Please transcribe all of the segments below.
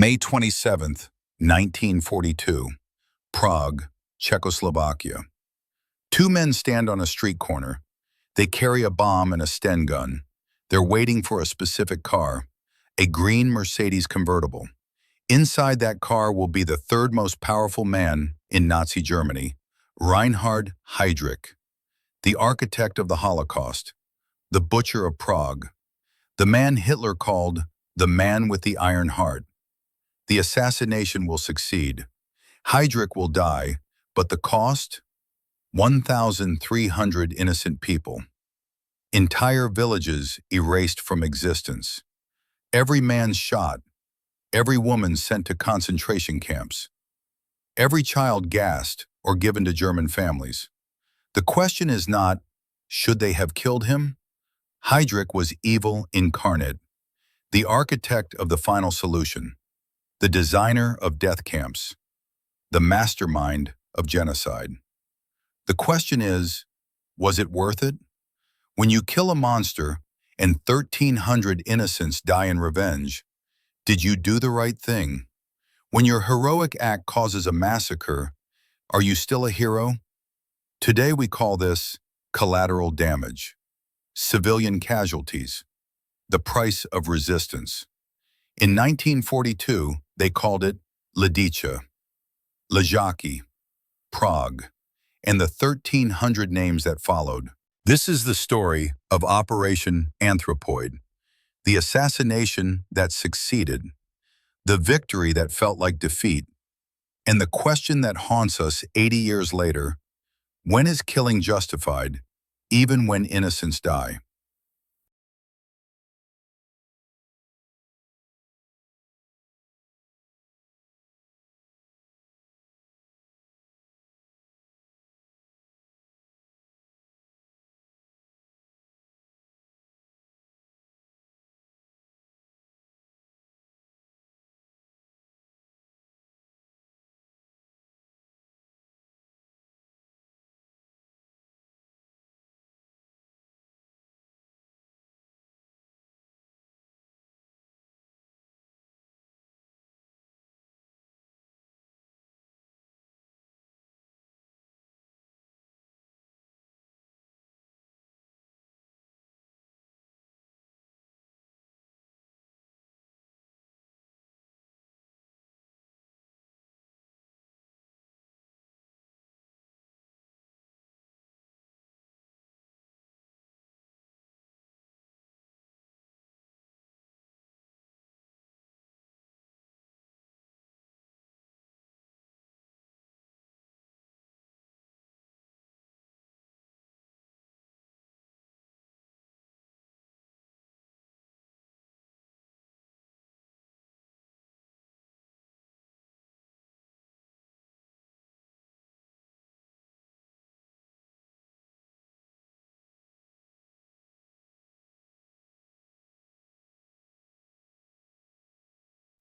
May 27, 1942, Prague, Czechoslovakia. Two men stand on a street corner. They carry a bomb and a Sten gun. They're waiting for a specific car, a green Mercedes convertible. Inside that car will be the third most powerful man in Nazi Germany, Reinhard Heydrich, the architect of the Holocaust, the Butcher of Prague, the man Hitler called the man with the iron heart. The assassination will succeed. Heydrich will die, but the cost? 1,300 innocent people. Entire villages erased from existence. Every man shot. Every woman sent to concentration camps. Every child gassed or given to German families. The question is not, should they have killed him? Heydrich was evil incarnate, the architect of the final solution, the designer of death camps, the mastermind of genocide. The question is, was it worth it? When you kill a monster and 1,300 innocents die in revenge, did you do the right thing? When your heroic act causes a massacre, are you still a hero? Today we call this collateral damage, civilian casualties, the price of resistance. In 1942, they called it Lidice, Ležáky, Prague, and the 1,300 names that followed. This is the story of Operation Anthropoid, the assassination that succeeded, the victory that felt like defeat, and the question that haunts us 80 years later: when is killing justified, even when innocents die?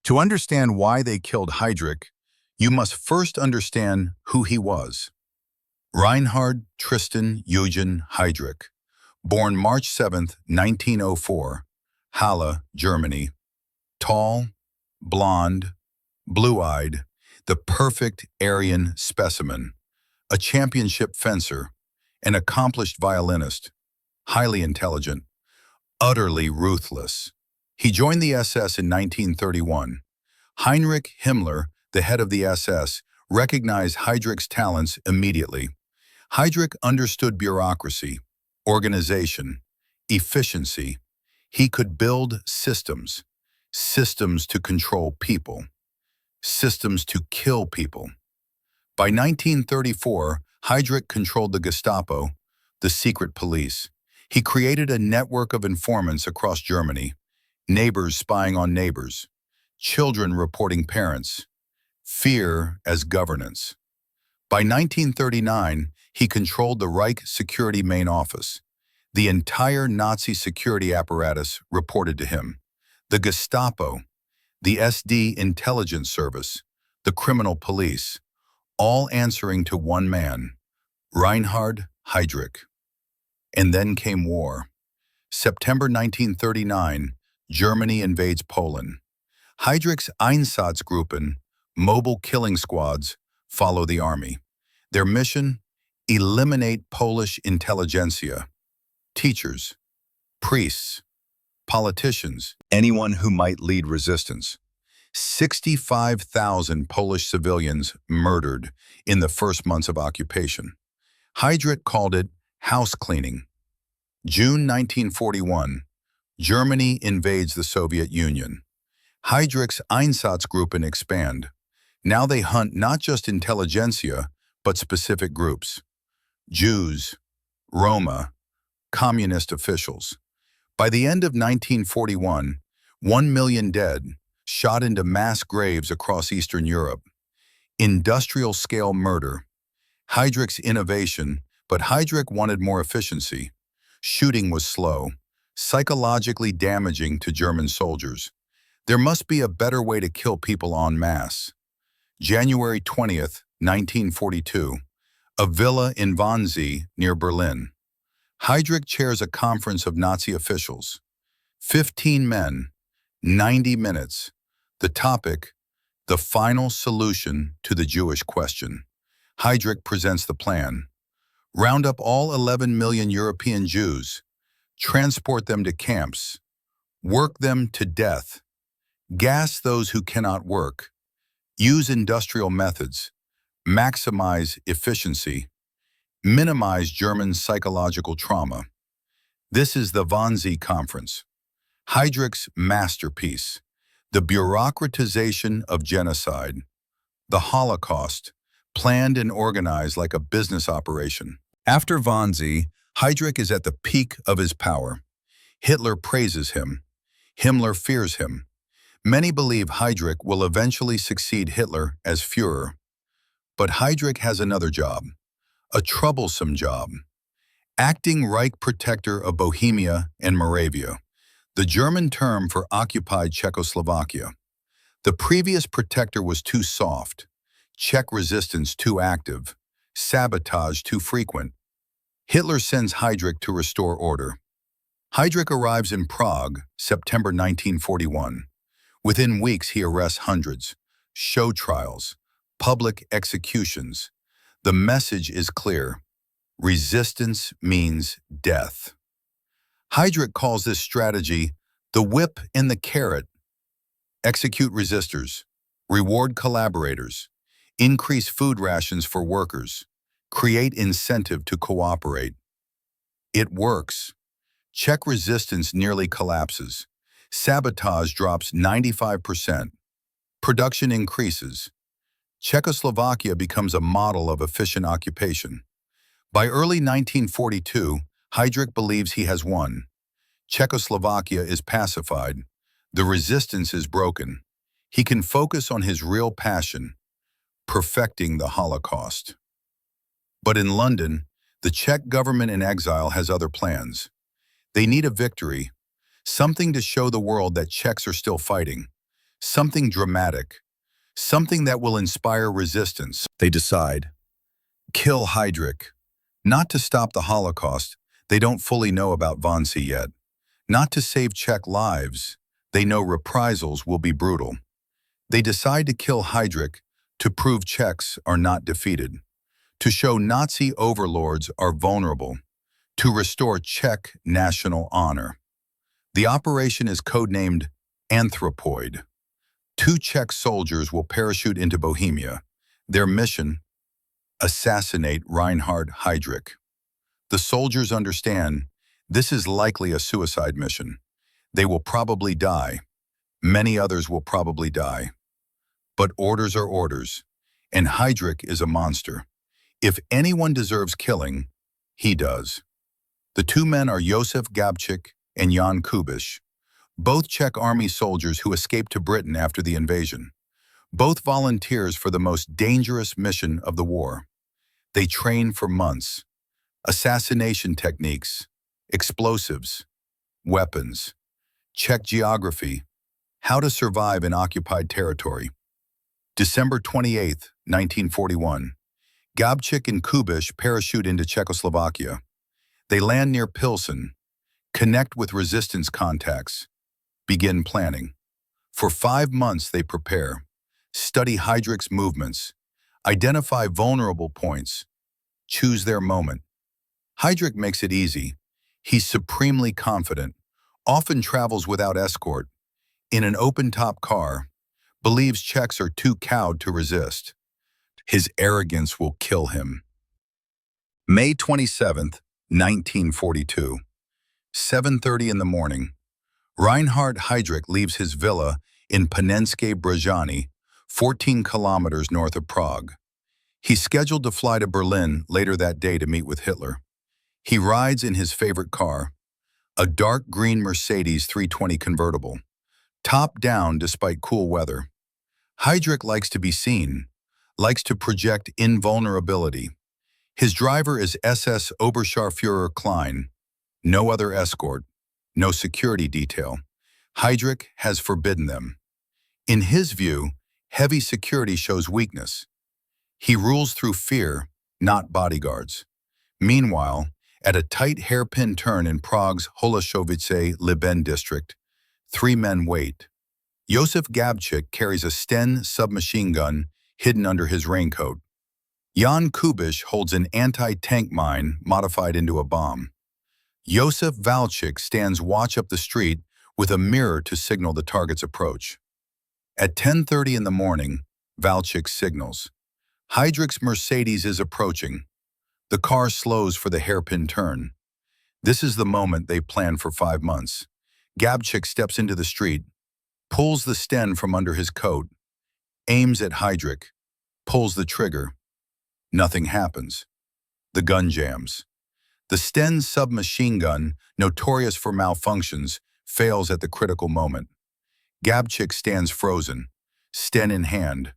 To understand why they killed Heydrich, you must first understand who he was. Reinhard Tristan Eugen Heydrich, born March 7, 1904, Halle, Germany. Tall, blonde, blue-eyed, the perfect Aryan specimen, a championship fencer, an accomplished violinist, highly intelligent, utterly ruthless. He joined the SS in 1931. Heinrich Himmler, the head of the SS, recognized Heydrich's talents immediately. Heydrich understood bureaucracy, organization, efficiency. He could build systems, systems to control people, systems to kill people. By 1934, Heydrich controlled the Gestapo, the secret police. He created a network of informants across Germany, neighbors spying on neighbors, children reporting parents, fear as governance. By 1939, he controlled the Reich Security Main Office. The entire Nazi security apparatus reported to him. The Gestapo, the SD Intelligence Service, the criminal police, all answering to one man, Reinhard Heydrich. And then came war. September 1939, Germany invades Poland. Heydrich's Einsatzgruppen, mobile killing squads, follow the army. Their mission? Eliminate Polish intelligentsia, teachers, priests, politicians, anyone who might lead resistance. 65,000 Polish civilians murdered in the first months of occupation. Heydrich called it house cleaning. June 1941, Germany invades the Soviet Union. Heydrich's Einsatzgruppen expand. Now they hunt not just intelligentsia, but specific groups. Jews, Roma, communist officials. By the end of 1941, 1 million dead, shot into mass graves across Eastern Europe. Industrial-scale murder. Heydrich's innovation, but Heydrich wanted more efficiency. Shooting was slow, psychologically damaging to German soldiers. There must be a better way to kill people en masse. January 20th, 1942, a villa in Wannsee near Berlin. Heydrich chairs a conference of Nazi officials. 15 men, 90 minutes. The topic, the final solution to the Jewish question. Heydrich presents the plan. Round up all 11 million European Jews, transport them to camps, work them to death, gas those who cannot work, use industrial methods, maximize efficiency, minimize German psychological trauma. This is the Wannsee Conference. Heydrich's masterpiece, the bureaucratization of genocide, the Holocaust, planned and organized like a business operation. After Wannsee, Heydrich is at the peak of his power. Hitler praises him. Himmler fears him. Many believe Heydrich will eventually succeed Hitler as Führer. But Heydrich has another job, a troublesome job. Acting Reich Protector of Bohemia and Moravia, the German term for occupied Czechoslovakia. The previous protector was too soft, Czech resistance too active, sabotage too frequent. Hitler sends Heydrich to restore order. Heydrich arrives in Prague, September 1941. Within weeks, he arrests hundreds, show trials, public executions. The message is clear. Resistance means death. Heydrich calls this strategy the whip and the carrot. Execute resistors, reward collaborators, increase food rations for workers, create incentive to cooperate. It works. Czech resistance nearly collapses. Sabotage drops 95%. Production increases. Czechoslovakia becomes a model of efficient occupation. By early 1942, Heydrich believes he has won. Czechoslovakia is pacified. The resistance is broken. He can focus on his real passion, perfecting the Holocaust. But in London, the Czech government in exile has other plans. They need a victory, something to show the world that Czechs are still fighting, something dramatic, something that will inspire resistance. They decide, kill Heydrich. Not to stop the Holocaust, they don't fully know about Wannsee yet. Not to save Czech lives, they know reprisals will be brutal. They decide to kill Heydrich to prove Czechs are not defeated, to show Nazi overlords are vulnerable, to restore Czech national honor. The operation is codenamed Anthropoid. 2 Czech soldiers will parachute into Bohemia. Their mission? Assassinate Reinhard Heydrich. The soldiers understand this is likely a suicide mission. They will probably die. Many others will probably die. But orders are orders, and Heydrich is a monster. If anyone deserves killing, he does. The 2 men are Jozef Gabčík and Jan Kubiš, both Czech army soldiers who escaped to Britain after the invasion. Both volunteers for the most dangerous mission of the war. They train for months. Assassination techniques, explosives, weapons, Czech geography, how to survive in occupied territory. December 28, 1941. Gabčík and Kubiš parachute into Czechoslovakia. They land near Pilsen, connect with resistance contacts, begin planning. For 5 months they prepare, study Heydrich's movements, identify vulnerable points, choose their moment. Heydrich makes it easy. He's supremely confident, often travels without escort, in an open-top car, believes Czechs are too cowed to resist. His arrogance will kill him. May 27th, 1942, 7:30 in the morning. Reinhard Heydrich leaves his villa in Panenské Břežany, 14 kilometers north of Prague. He's scheduled to fly to Berlin later that day to meet with Hitler. He rides in his favorite car, a dark green Mercedes 320 convertible, top down despite cool weather. Heydrich likes to be seen, likes to project invulnerability. His driver is SS Oberscharführer Klein, no other escort, no security detail. Heydrich has forbidden them. In his view, heavy security shows weakness. He rules through fear, not bodyguards. Meanwhile, at a tight hairpin turn in Prague's Holešovice-Liben district, 3 men wait. Jozef Gabčík carries a Sten submachine gun hidden under his raincoat. Jan Kubiš holds an anti-tank mine modified into a bomb. Josef Valchik stands watch up the street with a mirror to signal the target's approach. At 10:30 in the morning, Valchik signals. Heydrich's Mercedes is approaching. The car slows for the hairpin turn. This is the moment they planned for 5 months. Gabčík steps into the street, pulls the Sten from under his coat, aims at Heydrich, pulls the trigger. Nothing happens. The gun jams. The Sten submachine gun, notorious for malfunctions, fails at the critical moment. Gabčík stands frozen, Sten in hand.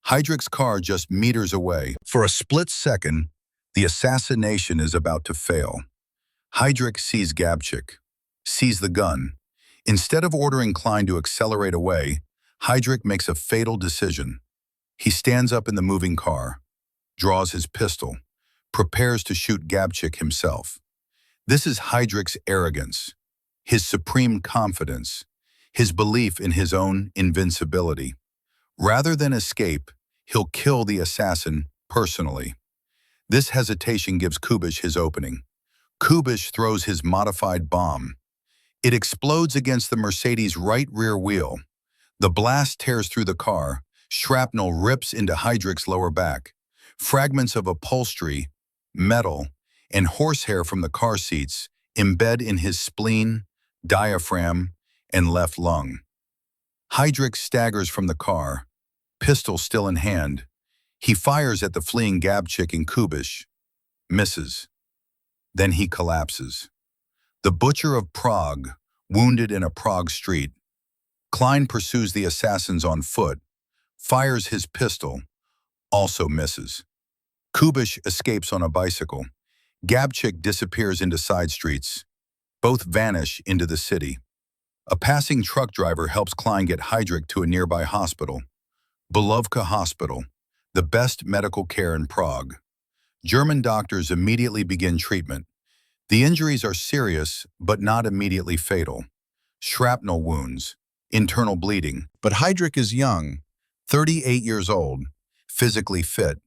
Heydrich's car just meters away. For a split second, the assassination is about to fail. Heydrich sees Gabčík, sees the gun. Instead of ordering Klein to accelerate away, Heydrich makes a fatal decision. He stands up in the moving car, draws his pistol, prepares to shoot Gabčík himself. This is Heydrich's arrogance, his supreme confidence, his belief in his own invincibility. Rather than escape, he'll kill the assassin personally. This hesitation gives Kubiš his opening. Kubiš throws his modified bomb. It explodes against the Mercedes' right rear wheel. The blast tears through the car. Shrapnel rips into Heydrich's lower back. Fragments of upholstery, metal, and horsehair from the car seats embed in his spleen, diaphragm, and left lung. Heydrich staggers from the car, pistol still in hand. He fires at the fleeing Gabčík and Kubiš, misses. Then he collapses. The Butcher of Prague, wounded in a Prague street. Klein pursues the assassins on foot, fires his pistol, also misses. Kubiš escapes on a bicycle. Gabčík disappears into side streets. Both vanish into the city. A passing truck driver helps Klein get Heydrich to a nearby hospital. Bulovka Hospital, the best medical care in Prague. German doctors immediately begin treatment. The injuries are serious, but not immediately fatal. Shrapnel wounds, internal bleeding. But Heydrich is young, 38 years old, physically fit.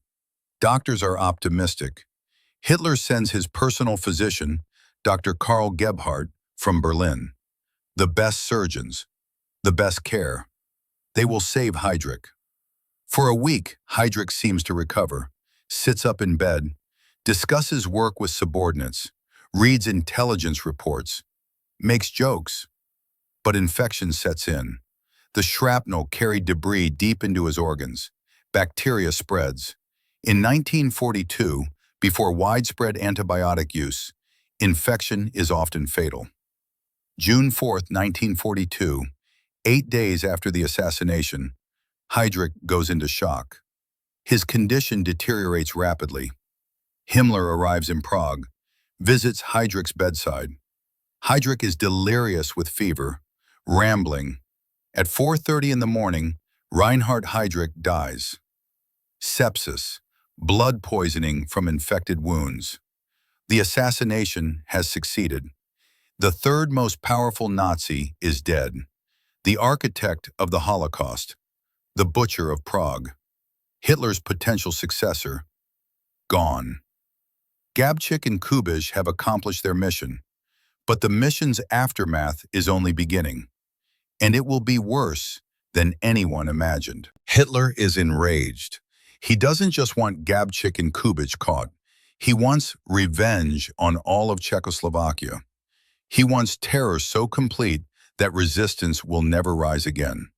Doctors are optimistic. Hitler sends his personal physician, Dr. Karl Gebhardt, from Berlin. The best surgeons, the best care. They will save Heydrich. For a week, Heydrich seems to recover, sits up in bed, discusses work with subordinates, reads intelligence reports, makes jokes. But infection sets in. The shrapnel carried debris deep into his organs. Bacteria spreads. In 1942, before widespread antibiotic use, infection is often fatal. June 4, 1942, 8 days after the assassination, Heydrich goes into shock. His condition deteriorates rapidly. Himmler arrives in Prague, visits Heydrich's bedside. Heydrich is delirious with fever, rambling. At 4:30 in the morning, Reinhard Heydrich dies. Sepsis, blood poisoning from infected wounds. The assassination has succeeded. The third most powerful Nazi is dead. the architect of the Holocaust, the Butcher of Prague, Hitler's potential successor, gone. Gabčík and Kubiš have accomplished their mission, but the mission's aftermath is only beginning, and it will be worse than anyone imagined. Hitler is enraged. He doesn't just want Gabčík and Kubiš caught. He wants revenge on all of Czechoslovakia. He wants terror so complete that resistance will never rise again.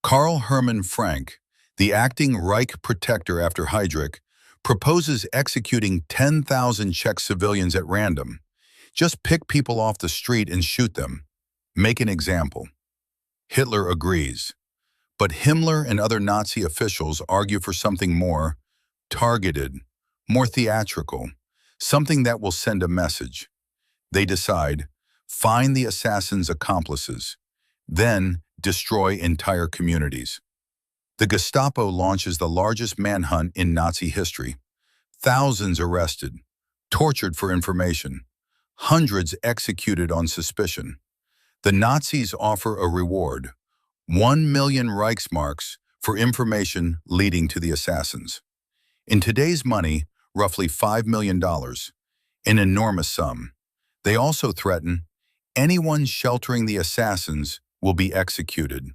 Karl Hermann Frank, the acting Reich protector after Heydrich, proposes executing 10,000 Czech civilians at random. Just pick people off the street and shoot them. Make an example. Hitler agrees. But Himmler and other Nazi officials argue for something more targeted, more theatrical, something that will send a message. They decide, find the assassin's accomplices, then destroy entire communities. The Gestapo launches the largest manhunt in Nazi history. Thousands arrested, tortured for information, hundreds executed on suspicion. The Nazis offer a reward, 1 million Reichsmarks for information leading to the assassins. In today's money, roughly $5 million, an enormous sum. They also threaten anyone sheltering the assassins will be executed,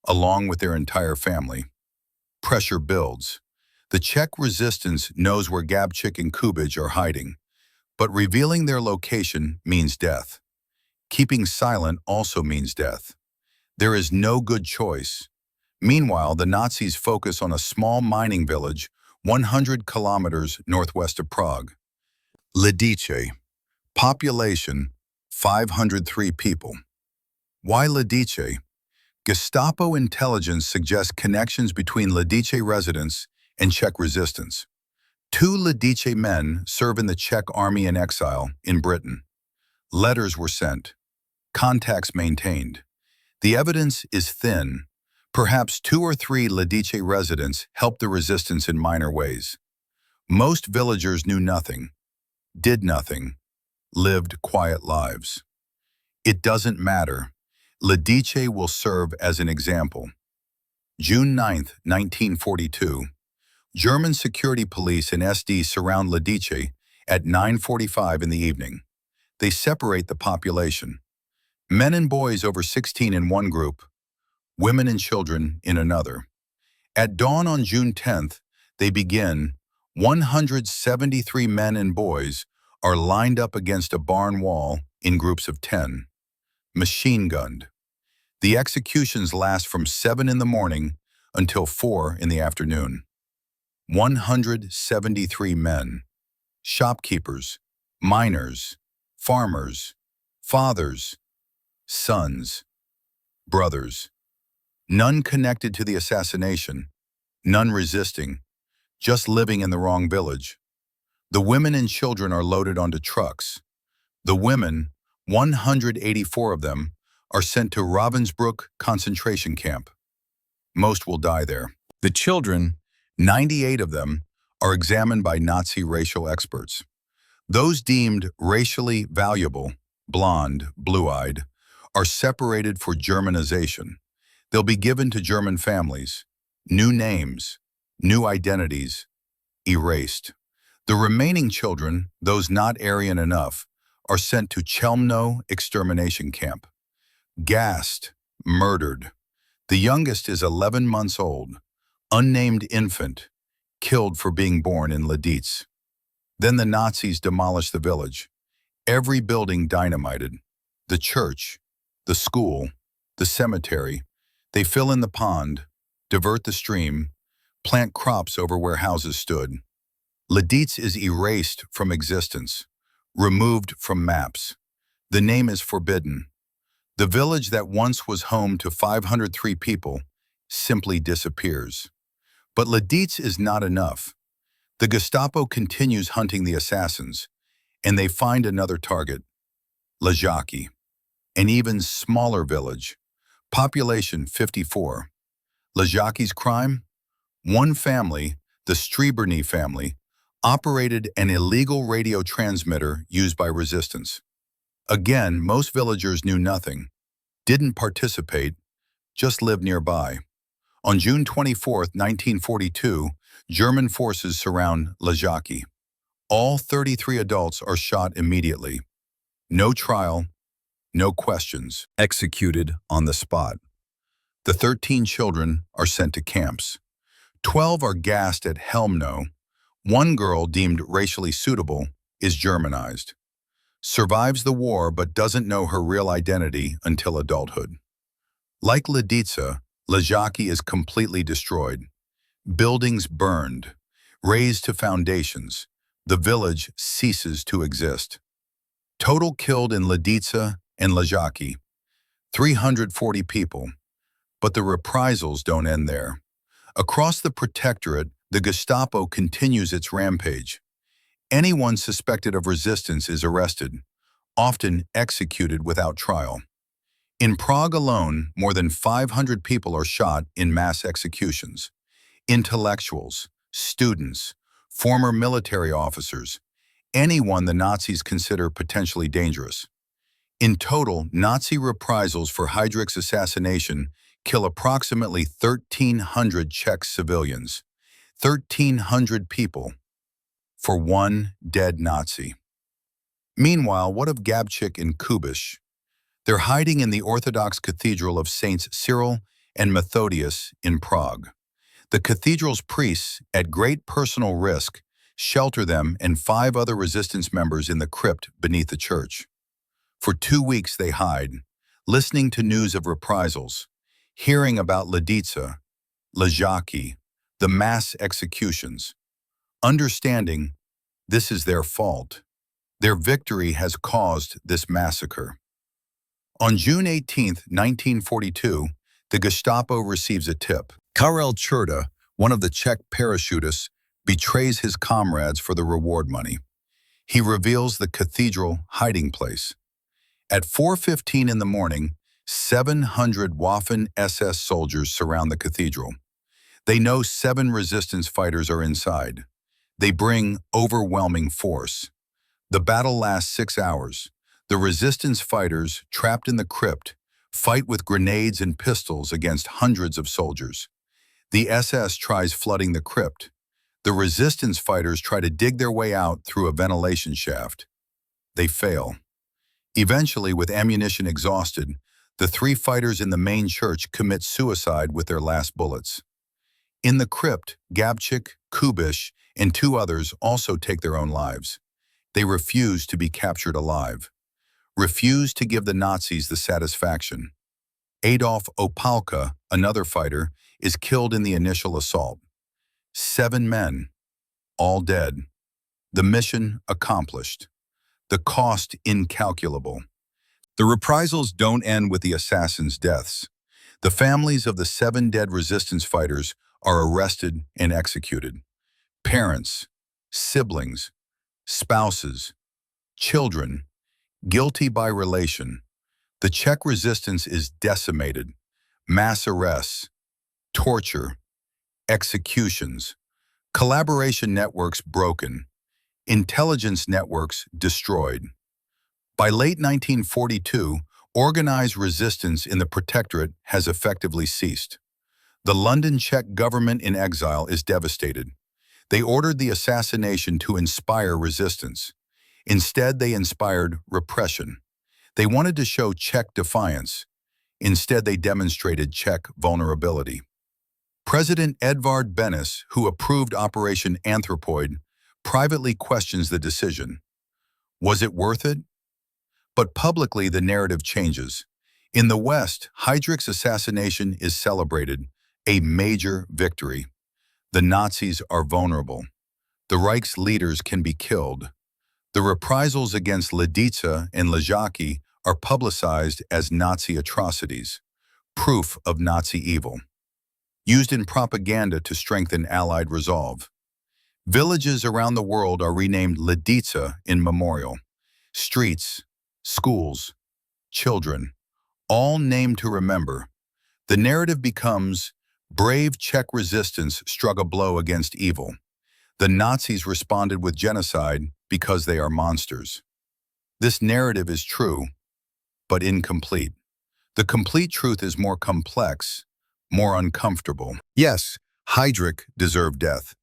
along with their entire family. Pressure builds. The Czech resistance knows where Gabčík and Kubiš are hiding, but revealing their location means death. Keeping silent also means death. There is no good choice. Meanwhile, the Nazis focus on a small mining village 100 kilometers northwest of Prague. Lidice. Population 503 people. Why Lidice? Gestapo intelligence suggests connections between Lidice residents and Czech resistance. 2 Lidice men serve in the Czech army in exile in Britain. Letters were sent. Contacts maintained. The evidence is thin. Perhaps 2 or 3 Lidice residents helped the resistance in minor ways. Most villagers knew nothing, did nothing, lived quiet lives. It doesn't matter. Lidice will serve as an example. June 9, 1942. German security police and SD surround Lidice at 9:45 in the evening. They separate the population. Men and boys over 16 in one group, women and children in another. At dawn on June 10th, they begin. 173 men and boys are lined up against a barn wall in groups of 10, machine-gunned. The executions last from 7 in the morning until 4 in the afternoon. 173 men, shopkeepers, miners, farmers, fathers, sons, brothers. None connected to the assassination, none resisting, just living in the wrong village. The women and children are loaded onto trucks. The women, 184 of them, are sent to Ravensbrück concentration camp. Most will die there. The children, 98 of them, are examined by Nazi racial experts. Those deemed racially valuable, blonde, blue-eyed, are separated for Germanization. They'll be given to German families, new names, new identities, erased. The remaining children, those not Aryan enough, are sent to Chełmno extermination camp. Gassed, murdered. The youngest is 11 months old, unnamed infant, killed for being born in Lidice. Then the Nazis demolish the village. Every building dynamited. The church, the school, the cemetery. They fill in the pond, divert the stream, plant crops over where houses stood. Lidice is erased from existence, removed from maps. The name is forbidden. The village that once was home to 503 people simply disappears. But Lidice is not enough. The Gestapo continues hunting the assassins, and they find another target, Ležáky, an even smaller village, population 54. Ležáky's crime? One family, the Stříbrný family, operated an illegal radio transmitter used by resistance. Again, most villagers knew nothing, didn't participate, just lived nearby. On June 24, 1942, German forces surround Ležáky. All 33 adults are shot immediately. No trial, no questions. Executed on the spot. The 13 children are sent to camps. 12 are gassed at Chełmno. One girl, deemed racially suitable, is Germanized. Survives the war but doesn't know her real identity until adulthood. Like Lidice, Ležáky is completely destroyed. Buildings burned, razed to foundations. The village ceases to exist. Total killed in Lidice and Ležáky, 340 people. But the reprisals don't end there. Across the protectorate, the Gestapo continues its rampage. Anyone suspected of resistance is arrested, often executed without trial. In Prague alone, more than 500 people are shot in mass executions. Intellectuals, students, former military officers, anyone the Nazis consider potentially dangerous. In total, Nazi reprisals for Heydrich's assassination kill approximately 1,300 Czech civilians. 1,300 people for one dead Nazi. Meanwhile, what of Gabčík and Kubiš? They're hiding in the Orthodox Cathedral of Saints Cyril and Methodius in Prague. The cathedral's priests, at great personal risk, shelter them and 5 other resistance members in the crypt beneath the church. For 2 weeks they hide, listening to news of reprisals, hearing about Lidice, Ležáky, the mass executions, understanding this is their fault. Their victory has caused this massacre. On June 18, 1942, the Gestapo receives a tip. Karel Čerda, one of the Czech parachutists, betrays his comrades for the reward money. He reveals the cathedral hiding place. At 4:15 in the morning, 700 Waffen-SS soldiers surround the cathedral. They know 7 resistance fighters are inside. They bring overwhelming force. The battle lasts 6 hours. The resistance fighters, trapped in the crypt, fight with grenades and pistols against hundreds of soldiers. The SS tries flooding the crypt. The resistance fighters try to dig their way out through a ventilation shaft. They fail. Eventually, with ammunition exhausted, the 3 fighters in the main church commit suicide with their last bullets. In the crypt, Gabčík, Kubiš, and 2 others also take their own lives. They refuse to be captured alive. Refuse to give the Nazis the satisfaction. Adolf Opálka, another fighter, is killed in the initial assault. 7 men, all dead. The mission accomplished. The cost incalculable. The reprisals don't end with the assassins' deaths. The families of the 7 dead resistance fighters are arrested and executed. Parents, siblings, spouses, children, guilty by relation. The Czech resistance is decimated. Mass arrests, torture, executions, collaboration networks broken, intelligence networks destroyed. By late 1942, organized resistance in the Protectorate has effectively ceased. The London Czech government in exile is devastated. They ordered the assassination to inspire resistance. Instead, they inspired repression. They wanted to show Czech defiance. Instead, they demonstrated Czech vulnerability. President Edvard Benes, who approved Operation Anthropoid, privately questions the decision. Was it worth it? But publicly, the narrative changes. In the West, Heydrich's assassination is celebrated, a major victory. The Nazis are vulnerable. The Reich's leaders can be killed. The reprisals against Lidice and Ležáky are publicized as Nazi atrocities, proof of Nazi evil, used in propaganda to strengthen Allied resolve. Villages around the world are renamed Lidice in memorial. Streets, schools, children, all named to remember. The narrative becomes, brave Czech resistance struck a blow against evil. The Nazis responded with genocide because they are monsters. This narrative is true, but incomplete. The complete truth is more complex, more uncomfortable. Yes, Heydrich deserved death.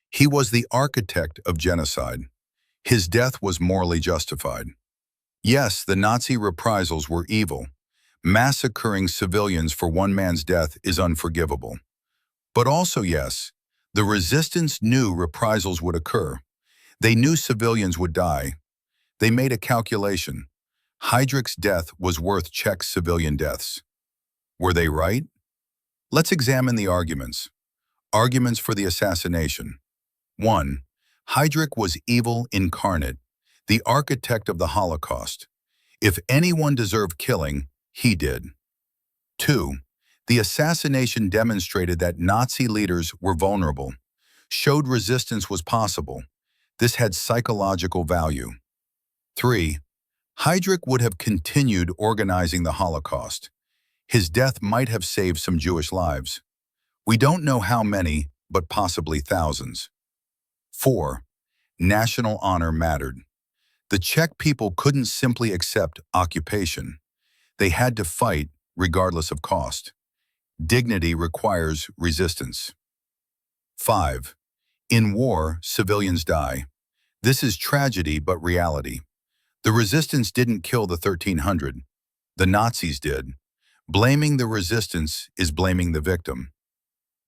He was the architect of genocide. His death was morally justified. Yes, the Nazi reprisals were evil. Massacring civilians for one man's death is unforgivable. But also, yes, the resistance knew reprisals would occur. They knew civilians would die. They made a calculation. Heydrich's death was worth Czech civilian deaths. Were they right? Let's examine the arguments. Arguments for the assassination. 1. Heydrich was evil incarnate, the architect of the Holocaust. If anyone deserved killing, he did. 2. The assassination demonstrated that Nazi leaders were vulnerable, showed resistance was possible. This had psychological value. 3. Heydrich would have continued organizing the Holocaust. His death might have saved some Jewish lives. We don't know how many, but possibly thousands. 4. National honor mattered. The Czech people couldn't simply accept occupation. They had to fight regardless of cost. Dignity requires resistance. 5. In war, civilians die. This is tragedy but reality. The resistance didn't kill the 1,300. The Nazis did. Blaming the resistance is blaming the victim.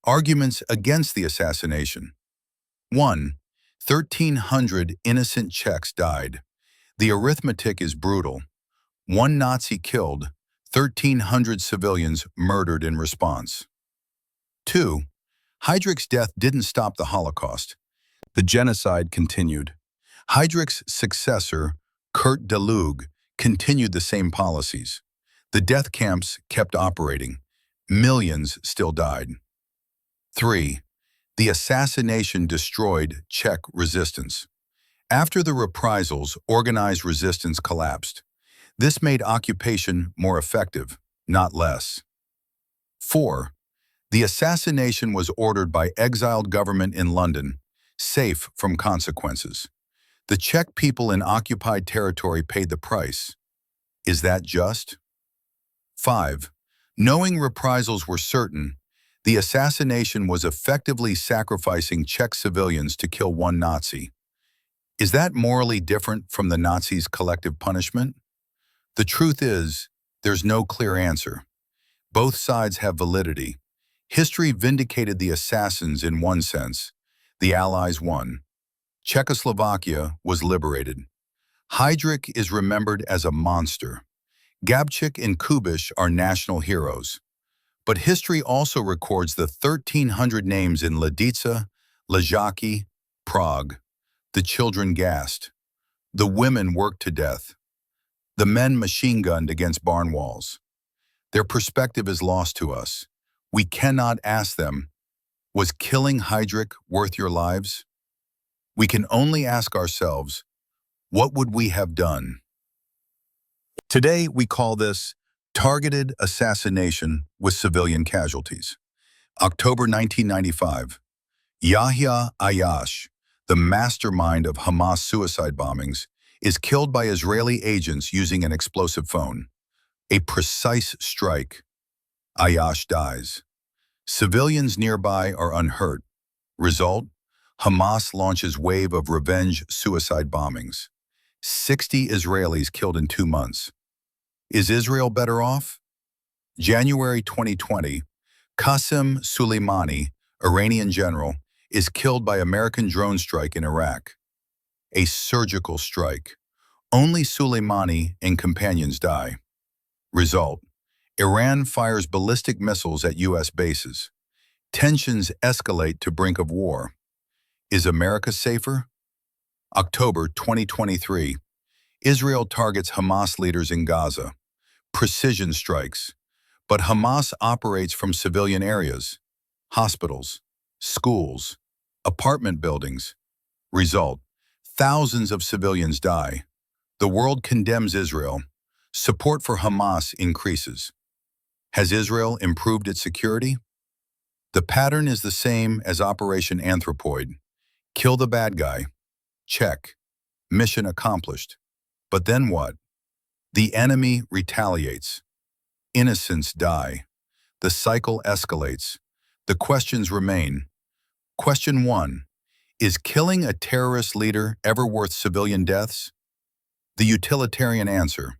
Arguments against the assassination. 1. 1,300 innocent Czechs died. The arithmetic is brutal. One Nazi killed, 1,300 civilians murdered in response. 2. Heydrich's death didn't stop the Holocaust. The genocide continued. Heydrich's successor, Kurt de Luge, continued the same policies. The death camps kept operating. Millions still died. 3. The assassination destroyed Czech resistance. After the reprisals, organized resistance collapsed. This made occupation more effective, not less. 4. The assassination was ordered by exiled government in London, safe from consequences. The Czech people in occupied territory paid the price. Is that just? 5. Knowing reprisals were certain, the assassination was effectively sacrificing Czech civilians to kill one Nazi. Is that morally different from the Nazis' collective punishment? The truth is, there's no clear answer. Both sides have validity. History vindicated the assassins in one sense. The Allies won. Czechoslovakia was liberated. Heydrich is remembered as a monster. Gabčík and Kubiš are national heroes. But history also records the 1,300 names in Lidice, Ležáky, Prague. The children gassed. The women worked to death. The men machine-gunned against barn walls. Their perspective is lost to us. We cannot ask them, was killing Heydrich worth your lives? We can only ask ourselves, what would we have done? Today, we call this targeted assassination with civilian casualties. October 1995. Yahya Ayyash, the mastermind of Hamas suicide bombings, is killed by Israeli agents using an explosive phone. A precise strike. Ayyash dies. Civilians nearby are unhurt. Result? Hamas launches wave of revenge suicide bombings. 60 Israelis killed in 2 months. Is Israel better off? January 2020, Qasem Soleimani, Iranian general, is killed by American drone strike in Iraq. A surgical strike. Only Soleimani and companions die. Result: Iran fires ballistic missiles at U.S. bases. Tensions escalate to brink of war. Is America safer? October 2023. Israel targets Hamas leaders in Gaza. Precision strikes. But Hamas operates from civilian areas. Hospitals, schools, apartment buildings. Result: thousands of civilians die. The world condemns Israel. Support for Hamas increases. Has Israel improved its security? The pattern is the same as Operation Anthropoid. Kill the bad guy. Check. Mission accomplished. But then what? The enemy retaliates. innocents die. The cycle escalates. The questions remain. Question 1. Is killing a terrorist leader ever worth civilian deaths? The utilitarian answer.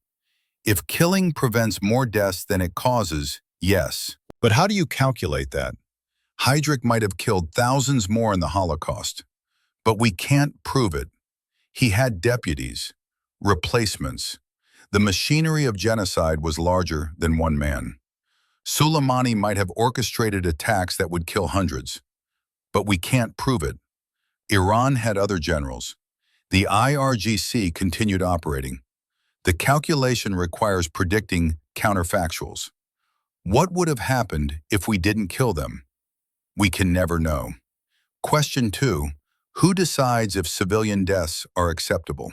If killing prevents more deaths than it causes, yes. But how do you calculate that? Heydrich might have killed thousands more in the Holocaust, but we can't prove it. He had deputies, replacements. The machinery of genocide was larger than one man. Soleimani might have orchestrated attacks that would kill hundreds, but we can't prove it. Iran had other generals. The IRGC continued operating. The calculation requires predicting counterfactuals. What would have happened if we didn't kill them? We can never know. Question 2. Who decides if civilian deaths are acceptable?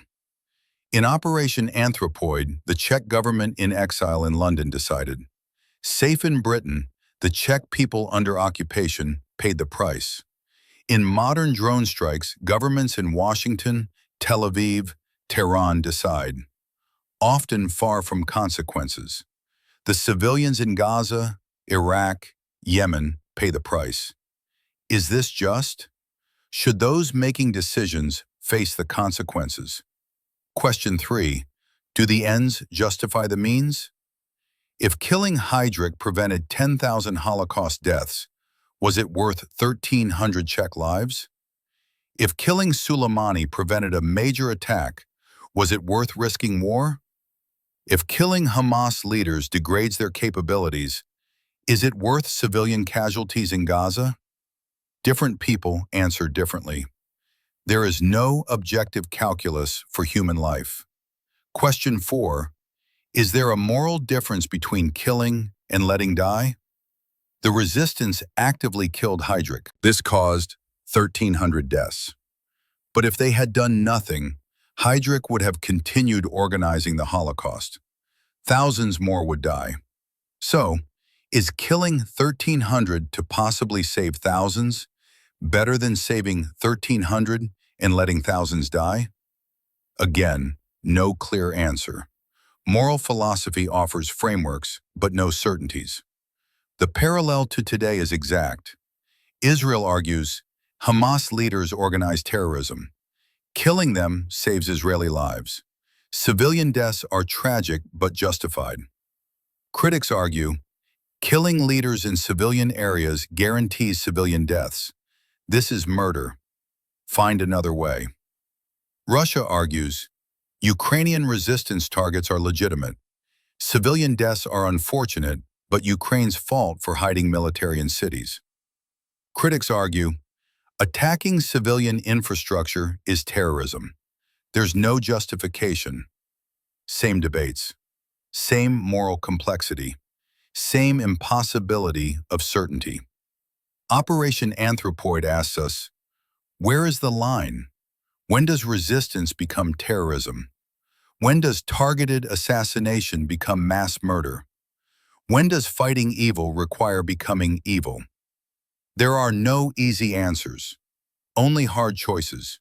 In Operation Anthropoid, the Czech government in exile in London decided. Safe in Britain, the Czech people under occupation paid the price. In modern drone strikes, governments in Washington, Tel Aviv, Tehran decide, often far from consequences. The civilians in Gaza, Iraq, Yemen pay the price. Is this just? Should those making decisions face the consequences? Question 3. Do the ends justify the means? If killing Heydrich prevented 10,000 Holocaust deaths, was it worth 1,300 Czech lives? If killing Soleimani prevented a major attack, was it worth risking war? If killing Hamas leaders degrades their capabilities, is it worth civilian casualties in Gaza? Different people answer differently. There is no objective calculus for human life. Question 4. Is there a moral difference between killing and letting die? The resistance actively killed Heydrich. This caused 1,300 deaths. But if they had done nothing, Heydrich would have continued organizing the Holocaust. Thousands more would die. So, is killing 1,300 to possibly save thousands better than saving 1,300 and letting thousands die? Again, no clear answer. Moral philosophy offers frameworks, but no certainties. The parallel to today is exact. Israel argues, Hamas leaders organize terrorism. Killing them saves Israeli lives. Civilian deaths are tragic but justified. Critics argue, killing leaders in civilian areas guarantees civilian deaths. This is murder. Find another way. Russia argues, Ukrainian resistance targets are legitimate. Civilian deaths are unfortunate, but Ukraine's fault for hiding military in cities. Critics argue, attacking civilian infrastructure is terrorism. There's no justification. Same debates. Same moral complexity. Same impossibility of certainty. Operation Anthropoid asks us, where is the line? When does resistance become terrorism? When does targeted assassination become mass murder? When does fighting evil require becoming evil? There are no easy answers, only hard choices,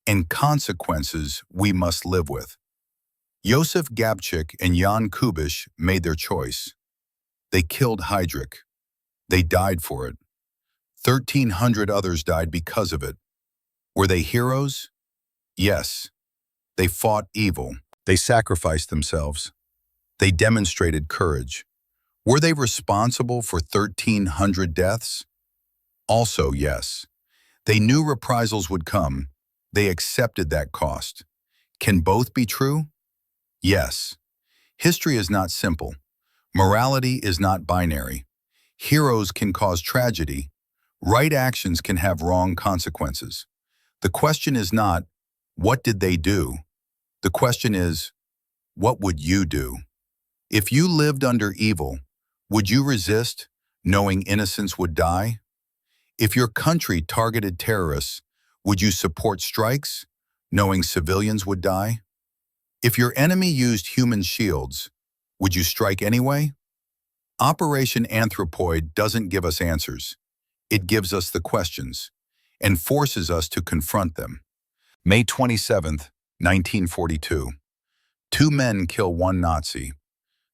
and consequences we must live with. Jozef Gabčík and Jan Kubiš made their choice. They killed Heydrich. They died for it. 1,300 others died because of it. Were they heroes? Yes. They fought evil. They sacrificed themselves. They demonstrated courage. Were they responsible for 1,300 deaths? Also, yes. They knew reprisals would come. They accepted that cost. Can both be true? Yes. History is not simple. Morality is not binary. Heroes can cause tragedy. Right actions can have wrong consequences. The question is not, what did they do? The question is, what would you do? If you lived under evil, would you resist, knowing innocents would die? If your country targeted terrorists, would you support strikes, knowing civilians would die? If your enemy used human shields, would you strike anyway? Operation Anthropoid doesn't give us answers. It gives us the questions and forces us to confront them. May 27, 1942. Two men kill one Nazi.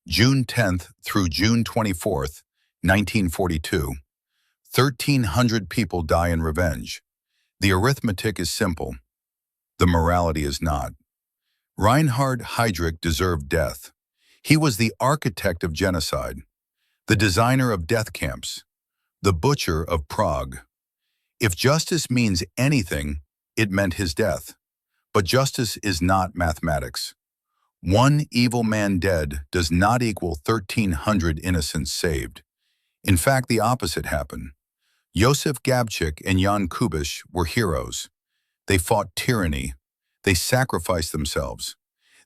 June 10th through June 24th, 1942. 1,300 people die in revenge. The arithmetic is simple. The morality is not. Reinhard Heydrich deserved death. He was the architect of genocide, the designer of death camps, the Butcher of Prague. If justice means anything, it meant his death. But justice is not mathematics. One evil man dead does not equal 1,300 innocents saved. In fact, the opposite happened. Jozef, Gabčík, and Kubiš were heroes. They fought tyranny. They sacrificed themselves.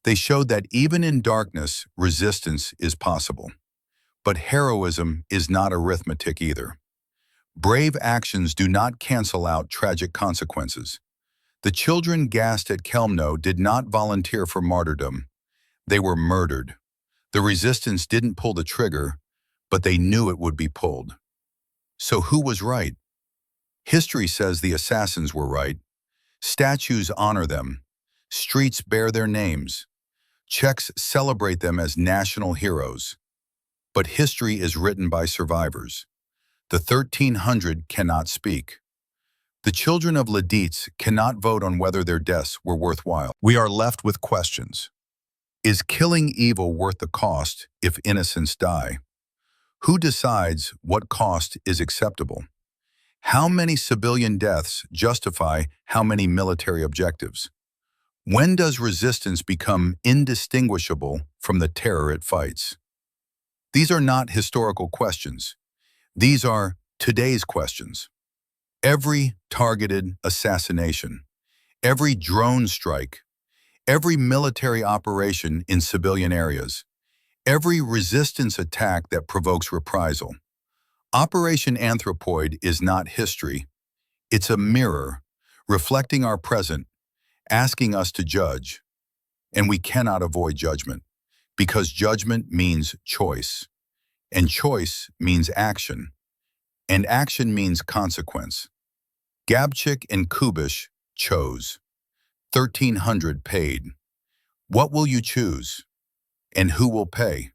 They showed that even in darkness, resistance is possible. But heroism is not arithmetic either. Brave actions do not cancel out tragic consequences. The children gassed at Chełmno did not volunteer for martyrdom. They were murdered. The resistance didn't pull the trigger, but they knew it would be pulled. So who was right? History says the assassins were right. Statues honor them. Streets bear their names. Czechs celebrate them as national heroes. But history is written by survivors. The 1,300 cannot speak. The children of Lidice cannot vote on whether their deaths were worthwhile. We are left with questions. Is killing evil worth the cost if innocents die? Who decides what cost is acceptable? How many civilian deaths justify how many military objectives? When does resistance become indistinguishable from the terror it fights? These are not historical questions. These are today's questions. Every targeted assassination, every drone strike, every military operation in civilian areas, every resistance attack that provokes reprisal. Operation Anthropoid is not history. It's a mirror, reflecting our present, asking us to judge. And we cannot avoid judgment, because judgment means choice, and choice means action, and action means consequence. Gabčík and Kubiš chose. 1,300 paid. What will you choose? And who will pay?